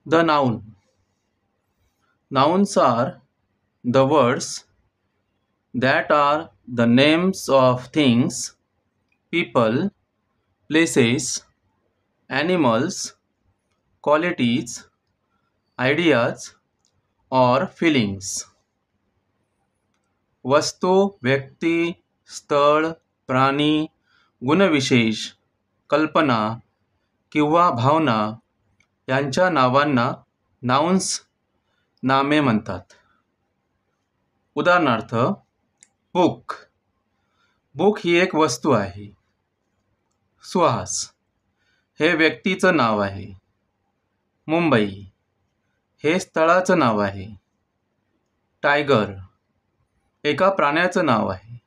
The noun. Nouns are the words that are the names of things, people, places, animals, qualities, ideas, or feelings. वस्तू, व्यक्ती, स्थळ, प्राणी, गुणविशेष, कल्पना किंवा भावना यांच्या नावांना नाउन्स नामे म्हणतात. उदाहरणार्थ बुक. बुक ही एक वस्तू आहे. सुहास हे व्यक्तीचं नाव आहे. मुंबई हे स्थळाचं नाव आहे. टायगर एका प्राण्याचं नाव आहे.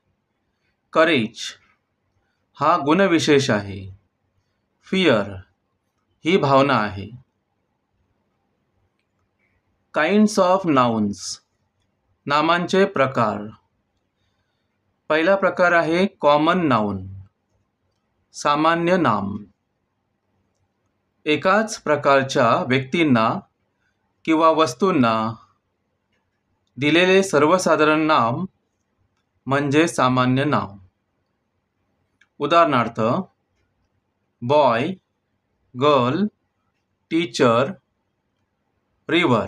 करेज हा गुणविशेष आहे. फियर ही भावना आहे. Kinds of nouns. नामांचे प्रकार. पहिला प्रकार आहे कॉमन नाउन, सामान्य नाम. एकाच प्रकारच्या व्यक्तींना किंवा वस्तूंना दिलेले सर्वसाधारण नाम म्हणजे सामान्य नाव. उदाहरणार्थ बॉय, गर्ल, टीचर, रिवर.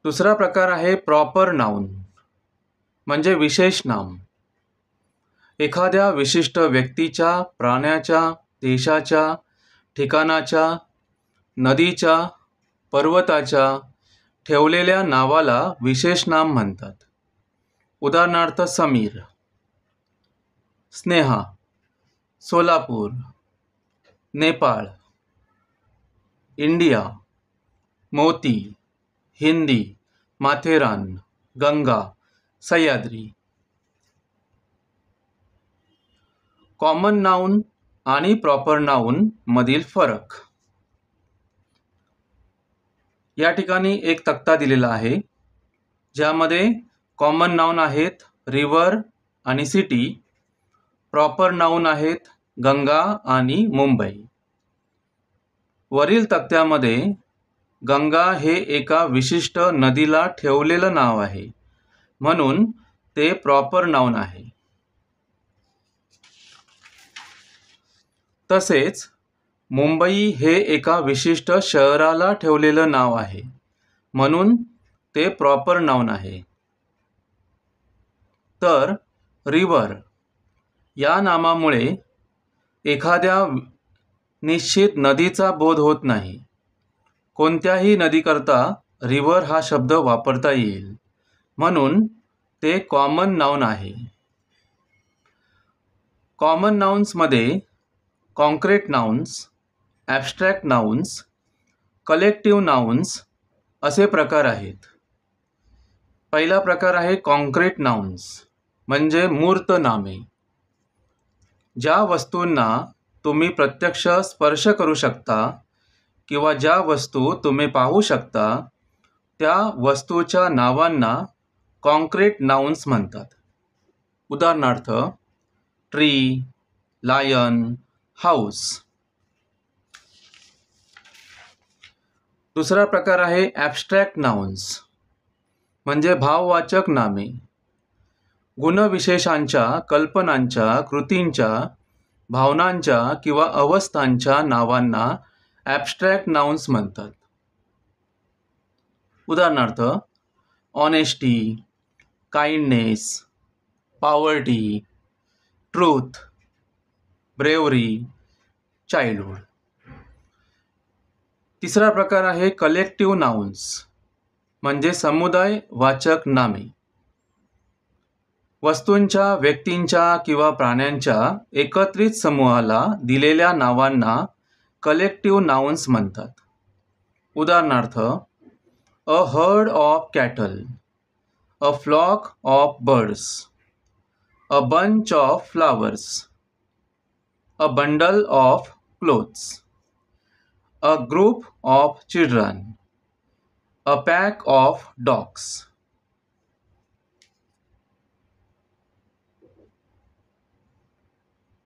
दुसरा प्रकार आहे प्रॉपर नाउन म्हणजे विशेष नाम. एखाद्या विशिष्ट व्यक्तीच्या, प्राण्याच्या, देशाच्या, ठिकाणाच्या, नदीच्या, पर्वताच्या ठेवलेल्या नावाला विशेष नाम म्हणतात. उदाहरणार्थ समीर, स्नेहा, सोलापूर, नेपाळ, इंडिया, मोती, हिंदी, माथेरान, गंगा, सह्याद्री. कॉमन नाउन आणि प्रॉपर नाउन मधील फरक. या ठिकाणी एक तक्ता दिलेला आहे ज्यामध्ये कॉमन नाउन आहेत रिव्हर आणि सिटी, प्रॉपर नाउन आहेत गंगा आणि मुंबई. वरील तक्त्यामध्ये गंगा हे एका विशिष्ट नदीला ठेवलेलं नाव आहे म्हणून ते प्रॉपर नाउन आहे. तसेच मुंबई हे एका विशिष्ट शहराला ठेवलेलं नाव आहे म्हणून ते प्रॉपर नाउन आहे. तर रिव्हर या नामामुळे एखाद्या निश्चित नदीचा बोध होत नाही. कोणत्याही नदीकरता रिव्हर हा शब्द वापरता येईल म्हणून ते कॉमन नाउन आहे. कॉमन नाउन्समध्ये concrete nouns, abstract nouns, collective nouns असे प्रकार आहेत. पहिला प्रकार आहे कॉन्क्रीट नाउन्स म्हणजे मूर्त नामे. ज्या वस्तूंना तुम्ही प्रत्यक्ष स्पर्श करू शकता किंवा ज्या वस्तू तुम्ही पाहू शकता त्या वस्तूच्या नावांना कॉन्क्रीट नाउन्स म्हणतात. उदाहरणार्थ ट्री, लायन, हाऊस. दुसरा प्रकार आहे ॲब्स्ट्रॅक्ट नाउन्स म्हणजे भाववाचक नामे. गुणविशेषांच्या, कल्पनांच्या, कृतींच्या, भावनांच्या किंवा अवस्थांच्या नावांना ॲब्स्ट्रॅक्ट नाउन्स म्हणतात. उदाहरणार्थ honesty, kindness, poverty, truth, bravery, childhood. तिसरा प्रकार आहे कलेक्टिव्ह नाउन्स म्हणजे समुदायवाचक नामे. वस्तूंच्या, व्यक्तींच्या किंवा प्राण्यांच्या एकत्रित समूहाला दिलेल्या नावांना कलेक्टिव्ह नाउन्स म्हणतात. उदाहरणार्थ a herd of cattle, a flock of birds, a bunch of flowers, a bundle of clothes, a group of children, a pack of dogs.